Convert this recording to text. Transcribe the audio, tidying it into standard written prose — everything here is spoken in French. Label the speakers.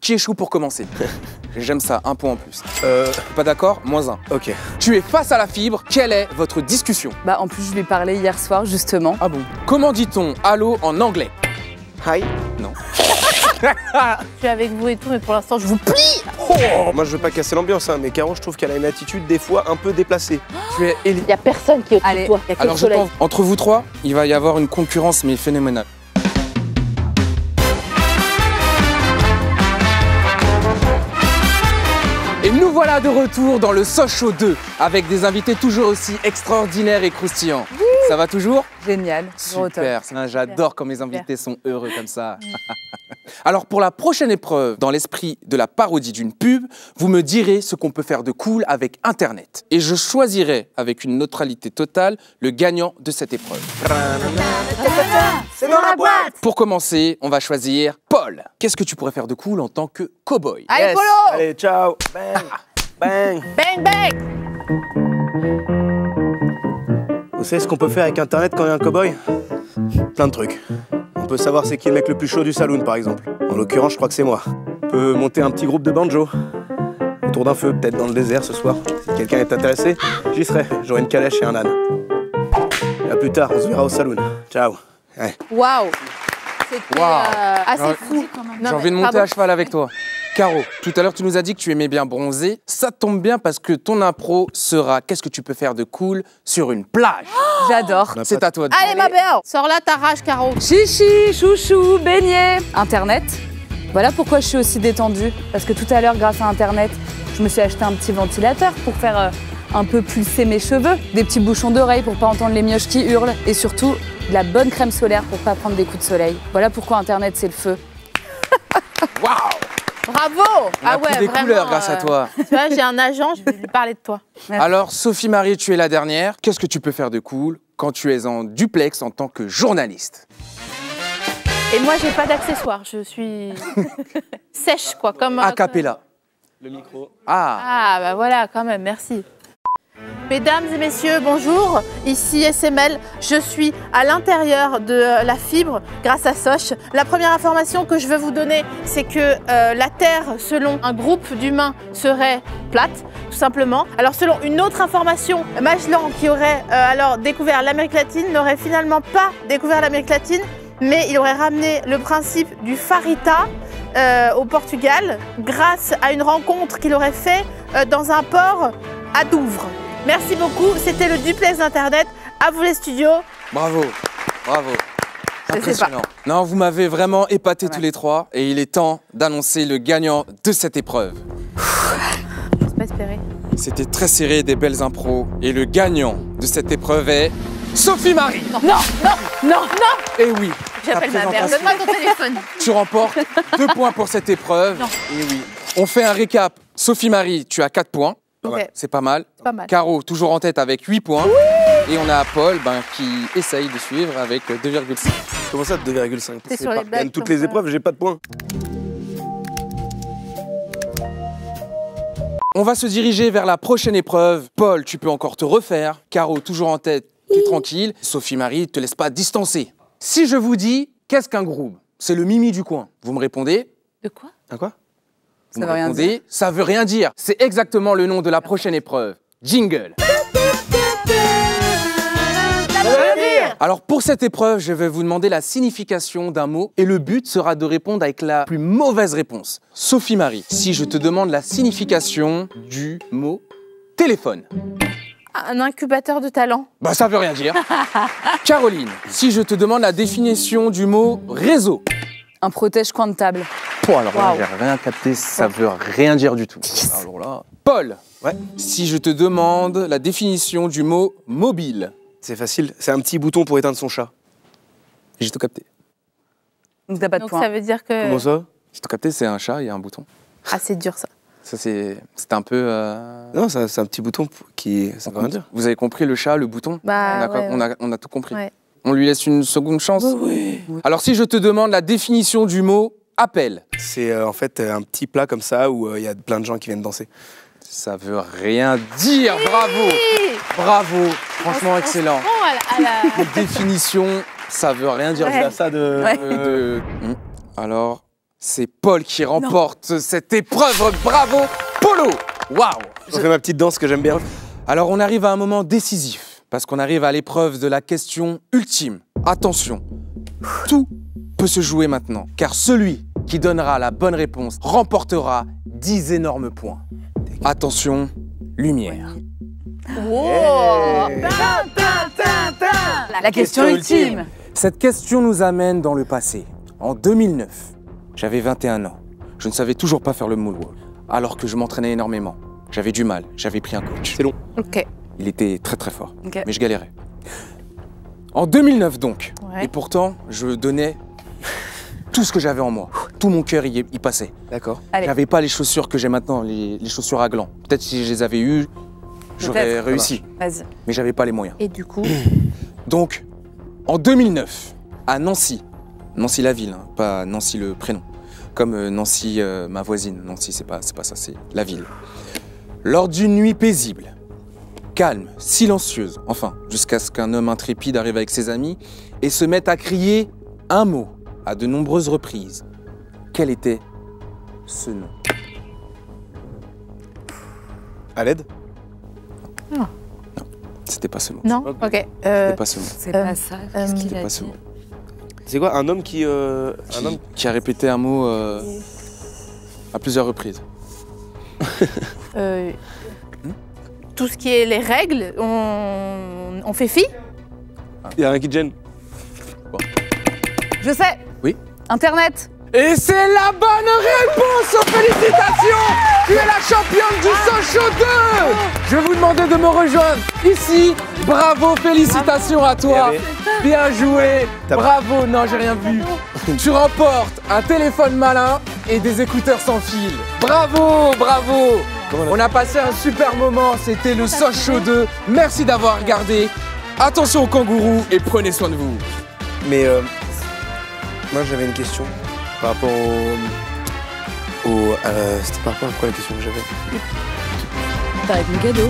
Speaker 1: qui échoue pour commencer. J'aime ça, un point en plus. Pas d'accord? -1.
Speaker 2: Ok.
Speaker 1: Tu es face à la fibre, quelle est votre discussion?
Speaker 3: Bah en plus je lui ai parlé hier soir justement.
Speaker 1: Ah bon? Comment dit-on allô en anglais?
Speaker 2: Hi.
Speaker 1: Non.
Speaker 4: Je suis avec vous et tout, mais pour l'instant, je vous plie.
Speaker 2: Oh, moi je veux pas casser l'ambiance, hein, mais Caro, je trouve qu'elle a une attitude des fois un peu déplacée.
Speaker 1: Tu es Ellie.
Speaker 4: Il n'y a personne qui est au-dessus de
Speaker 3: Allez.
Speaker 4: toi. Il y a que
Speaker 1: Alors
Speaker 4: le
Speaker 1: je
Speaker 4: soleil.
Speaker 1: pense, entre vous trois, il va y avoir une concurrence mais phénoménale. Et nous voilà de retour dans le Sochaux 2 avec des invités toujours aussi extraordinaires et croustillants. Ça va toujours?
Speaker 3: Génial. Toujours au top.
Speaker 1: Super, j'adore quand mes invités sont heureux comme ça. Alors pour la prochaine épreuve, dans l'esprit de la parodie d'une pub, vous me direz ce qu'on peut faire de cool avec Internet. Et je choisirai, avec une neutralité totale, le gagnant de cette épreuve.
Speaker 2: C'est dans la boîte.
Speaker 1: Pour commencer, on va choisir Paul. Qu'est-ce que tu pourrais faire de cool en tant que cow-boy?
Speaker 4: Allez,
Speaker 2: Yes.
Speaker 4: Polo.
Speaker 2: Allez, ciao. Bang. Bang.
Speaker 4: Bang, bang.
Speaker 2: Vous savez ce qu'on peut faire avec Internet quand il y a un cow-boy? Plein de trucs. On peut savoir c'est qui le mec le plus chaud du saloon, par exemple. En l'occurrence, je crois que c'est moi. On peut monter un petit groupe de banjo. Autour d'un feu, peut-être dans le désert ce soir. Si quelqu'un est intéressé, j'y serai. J'aurai une calèche et un âne. Et à plus tard, on se verra au saloon. Ciao. Ouais.
Speaker 4: Waouh. C'était
Speaker 1: Waouh.
Speaker 4: assez fou.
Speaker 1: J'ai envie de monter à cheval avec toi. Caro, tout à l'heure tu nous as dit que tu aimais bien bronzer. Ça tombe bien parce que ton impro sera qu'est-ce que tu peux faire de cool sur une plage.
Speaker 3: J'adore.
Speaker 1: C'est à toi de
Speaker 4: Allez, ma belle. Sors là ta rage, Caro.
Speaker 3: Chichi, chouchou, beignet. Internet. Voilà pourquoi je suis aussi détendue. Parce que tout à l'heure, grâce à Internet, je me suis acheté un petit ventilateur pour faire un peu pulser mes cheveux. Des petits bouchons d'oreilles pour pas entendre les mioches qui hurlent. Et surtout, de la bonne crème solaire pour pas prendre des coups de soleil. Voilà pourquoi Internet, c'est le feu.
Speaker 1: Waouh!
Speaker 4: Bravo.
Speaker 1: On a pris des couleurs grâce à toi.
Speaker 4: Tu vois, j'ai un agent, je vais lui parler de toi.
Speaker 3: Merci.
Speaker 1: Alors, Sophie-Marie, tu es la dernière. Qu'est-ce que tu peux faire de cool quand tu es en duplex en tant que journaliste?
Speaker 4: Et moi, j'ai pas d'accessoires. Je suis sèche, quoi. Comme
Speaker 1: A cappella.
Speaker 2: Le micro.
Speaker 1: Ah,
Speaker 4: Ah, bah voilà, quand même, merci. Mesdames et messieurs, bonjour. Ici SML. Je suis à l'intérieur de la fibre grâce à Soch. La première information que je veux vous donner, c'est que la Terre, selon un groupe d'humains, serait plate, tout simplement. Alors, selon une autre information, Magellan, qui aurait alors découvert l'Amérique latine, n'aurait finalement pas découvert l'Amérique latine, mais il aurait ramené le principe du farita au Portugal grâce à une rencontre qu'il aurait fait dans un port à Douvres. Merci beaucoup, c'était le duplex d'Internet. À vous les studios.
Speaker 1: bravo, bravo.
Speaker 3: Je sais
Speaker 1: Impressionnant. Non, vous m'avez vraiment épaté tous les trois et il est temps d'annoncer le gagnant de cette épreuve.
Speaker 4: J'ose pas espérer.
Speaker 1: C'était très serré, des belles impros et le gagnant de cette épreuve est Sophie-Marie.
Speaker 4: Non, non, non, non.
Speaker 1: Et oui,
Speaker 4: J'appelle
Speaker 1: ta
Speaker 4: ma mère.
Speaker 1: présentation.
Speaker 4: Donne-moi ton téléphone.
Speaker 1: Tu remportes 2 points pour cette épreuve.
Speaker 4: Non.
Speaker 1: Et oui. On fait un récap. Sophie-Marie, tu as 4 points.
Speaker 4: Ok,
Speaker 1: C'est pas mal.
Speaker 4: pas mal.
Speaker 1: Caro, toujours en tête avec 8 points. Et on a Paul qui essaye de suivre avec 2,5.
Speaker 2: Comment ça, 2,5?
Speaker 4: T'es sur les
Speaker 2: Je gagne
Speaker 4: blagues,
Speaker 2: toutes
Speaker 4: comme
Speaker 2: les
Speaker 4: ça.
Speaker 2: épreuves, j'ai pas de points.
Speaker 1: On va se diriger vers la prochaine épreuve. Paul, tu peux encore te refaire. Caro, toujours en tête, t'es tranquille. Sophie-Marie, te laisse pas distancer. Si je vous dis, qu'est-ce qu'un groove? C'est le mimi du coin. Vous me répondez?
Speaker 4: De quoi?
Speaker 2: Un quoi?
Speaker 1: Vous
Speaker 3: Ça
Speaker 1: me
Speaker 3: veut rien
Speaker 1: répondez, ça veut rien dire. C'est exactement le nom de la prochaine épreuve. Jingle.
Speaker 4: Ça veut rien dire.
Speaker 1: Alors pour cette épreuve, je vais vous demander la signification d'un mot et le but sera de répondre avec la plus mauvaise réponse. Sophie-Marie, si je te demande la signification du mot téléphone.
Speaker 4: Un incubateur de talent.
Speaker 1: Bah ça veut rien dire. Caroline, si je te demande la définition du mot réseau.
Speaker 3: Un protège-coin de table.
Speaker 1: Alors là, j'ai rien capté, ça veut rien dire du tout. Alors là. Paul,
Speaker 2: Ouais.
Speaker 1: si je te demande la définition du mot mobile.
Speaker 2: C'est facile, c'est un petit bouton pour éteindre son chat.
Speaker 1: J'ai tout capté.
Speaker 3: Donc t'as pas de
Speaker 4: Donc
Speaker 3: point.
Speaker 4: ça veut dire que...
Speaker 2: Comment ça?
Speaker 1: J'ai tout capté, c'est un chat, il y a un bouton.
Speaker 4: Ah, c'est dur ça.
Speaker 1: Ça c'est un peu...
Speaker 2: Non, c'est un petit bouton qui... Ça veut rien dire.
Speaker 1: Vous avez compris le chat, le bouton?
Speaker 4: Bah,
Speaker 1: On a tout compris.
Speaker 4: Ouais.
Speaker 1: On lui laisse une seconde chance?
Speaker 2: Oui.
Speaker 1: Alors si je te demande la définition du mot appel.
Speaker 2: C'est en fait un petit plat comme ça où il y a plein de gens qui viennent danser.
Speaker 1: Ça veut rien dire, bravo! Bravo, franchement excellent.
Speaker 4: Bon, à la...
Speaker 1: Définition, ça veut rien dire.
Speaker 4: Ouais.
Speaker 2: C'est à ça de...
Speaker 3: Ouais.
Speaker 1: Alors, c'est Paul qui remporte cette épreuve. Bravo, Polo. Waouh.
Speaker 2: Je fais ma petite danse que j'aime bien.
Speaker 1: Alors, on arrive à un moment décisif, parce qu'on arrive à l'épreuve de la question ultime. Attention, tout peut se jouer maintenant, car celui qui donnera la bonne réponse remportera 10 énormes points. Attention, lumière.
Speaker 3: La question ultime.
Speaker 1: Cette question nous amène dans le passé. En 2009, j'avais 21 ans. Je ne savais toujours pas faire le moonwalk, alors que je m'entraînais énormément. J'avais du mal, j'avais pris un coach.
Speaker 2: C'est long.
Speaker 3: Ok.
Speaker 1: Il était très très fort,
Speaker 3: Ok.
Speaker 1: mais je galérais. En 2009 donc,
Speaker 4: Ouais.
Speaker 1: et pourtant, je donnais tout ce que j'avais en moi. Tout mon cœur y passait.
Speaker 2: D'accord.
Speaker 3: Allez.
Speaker 1: J'avais pas les chaussures que j'ai maintenant, les chaussures à gland. Peut-être si je les avais eues, j'aurais
Speaker 3: Peut-être.
Speaker 1: réussi,
Speaker 3: Vas-y.
Speaker 1: mais j'avais pas les moyens.
Speaker 4: Et du coup,
Speaker 1: Donc, en 2009, à Nancy, Nancy la ville, hein, pas Nancy le prénom, comme Nancy ma voisine, Nancy c'est pas ça, c'est la ville. Lors d'une nuit paisible, calme, silencieuse, enfin, jusqu'à ce qu'un homme intrépide arrive avec ses amis et se mette à crier un mot à de nombreuses reprises. Quel était ce nom?
Speaker 2: À l'aide?
Speaker 1: C'était pas ce mot.
Speaker 4: non.
Speaker 2: Ok.
Speaker 4: Ok.
Speaker 1: C'était pas ce mot.
Speaker 3: C'est pas ça. Qu'est-ce qu'il
Speaker 1: C'était
Speaker 3: a
Speaker 1: pas ce
Speaker 3: dit
Speaker 1: mot.
Speaker 2: C'est quoi, un homme qui...
Speaker 1: Qui a répété un mot à plusieurs reprises.
Speaker 4: Tout ce qui est les règles, on fait fi.
Speaker 2: Il y a rien qui te gêne?
Speaker 3: Je sais.
Speaker 1: Oui.
Speaker 3: Internet.
Speaker 1: Et c'est la bonne réponse! Félicitations! Tu es la championne du Sochaux 2! Je vais vous demander de me rejoindre ici. Bravo, félicitations à toi. Bien joué. Bravo. Non, j'ai rien vu. Tu remportes un téléphone malin et des écouteurs sans fil. Bravo, bravo. On a passé un super moment. C'était le Sochaux 2. Merci d'avoir regardé. Attention aux kangourous et prenez soin de vous.
Speaker 2: Mais moi j'avais une question par rapport au c'était par rapport à quoi la question que j'avais?
Speaker 3: Avec mon cadeau.